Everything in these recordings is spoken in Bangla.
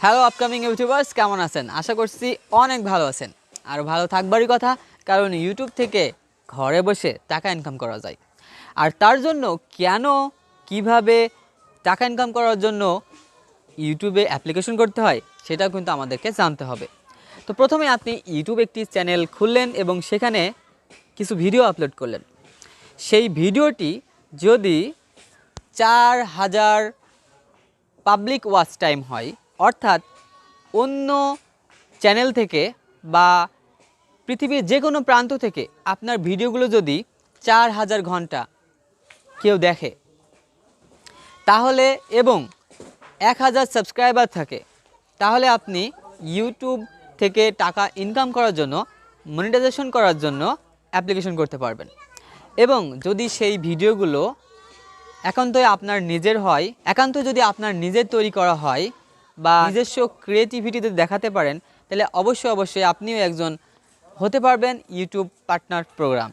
হ্যালো আপকামিং ইউটিউবার্স, কেমন আছেন? আশা করছি অনেক ভালো আছেন। আর ভালো থাকবারই কথা, কারণ ইউটিউব থেকে ঘরে বসে টাকা ইনকাম করা যায়। আর তার জন্য কিভাবে টাকা ইনকাম করার জন্য ইউটিউবে অ্যাপ্লিকেশন করতে হয় সেটাও কিন্তু আমাদেরকে জানতে হবে। তো প্রথমে আপনি ইউটিউব একটি চ্যানেল খুললেন এবং সেখানে কিছু ভিডিও আপলোড করলেন। সেই ভিডিওটি যদি 4000 পাবলিক ওয়াচ টাইম হয়, অর্থাৎ অন্য চ্যানেল থেকে বা পৃথিবীর যে কোনো প্রান্ত থেকে আপনার ভিডিওগুলো যদি 4000 ঘন্টা কেউ দেখে তাহলে এবং 1000 সাবস্ক্রাইবার থাকে, তাহলে আপনি ইউটিউব থেকে টাকা ইনকাম করার জন্য, মনিটাইজেশন করার জন্য অ্যাপ্লিকেশন করতে পারবেন। এবং যদি সেই ভিডিওগুলো একান্তই আপনার নিজের হয়, যদি আপনার নিজের তৈরি করা হয় বা নিজস্ব ক্রিয়েটিভিটিতে দেখাতে পারেন, তাহলে অবশ্যই আপনিও একজন হতে পারবেন ইউটিউব পার্টনার প্রোগ্রাম।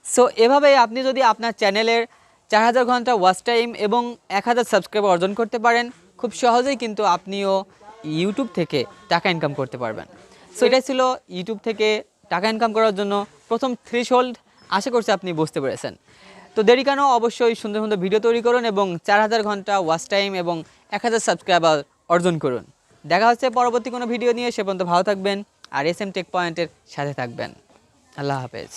সো এভাবেই আপনি যদি আপনার চ্যানেলের 4000 ঘন্টা ওয়াচ টাইম এবং 1000 সাবস্ক্রাইবার অর্জন করতে পারেন, খুব সহজেই কিন্তু আপনিও ইউটিউব থেকে টাকা ইনকাম করতে পারবেন। সো এটাই ছিল ইউটিউব থেকে টাকা ইনকাম করার জন্য প্রথম থ্রেশহোল্ড। আশা করছি আপনি বুঝতে পেরেছেন। তো দেরি কেন, অবশ্যই সুন্দর সুন্দর ভিডিও তৈরি করুন এবং 4000 ঘন্টা ওয়াচ টাইম এবং 1000 সাবস্ক্রাইবার অর্জন করুন। দেখা হচ্ছে পরবর্তী কোনো ভিডিও নিয়ে। সে পর্যন্ত ভালো থাকবেন আর SM টেক পয়েন্টের সাথে থাকবেন। আল্লাহ হাফেজ।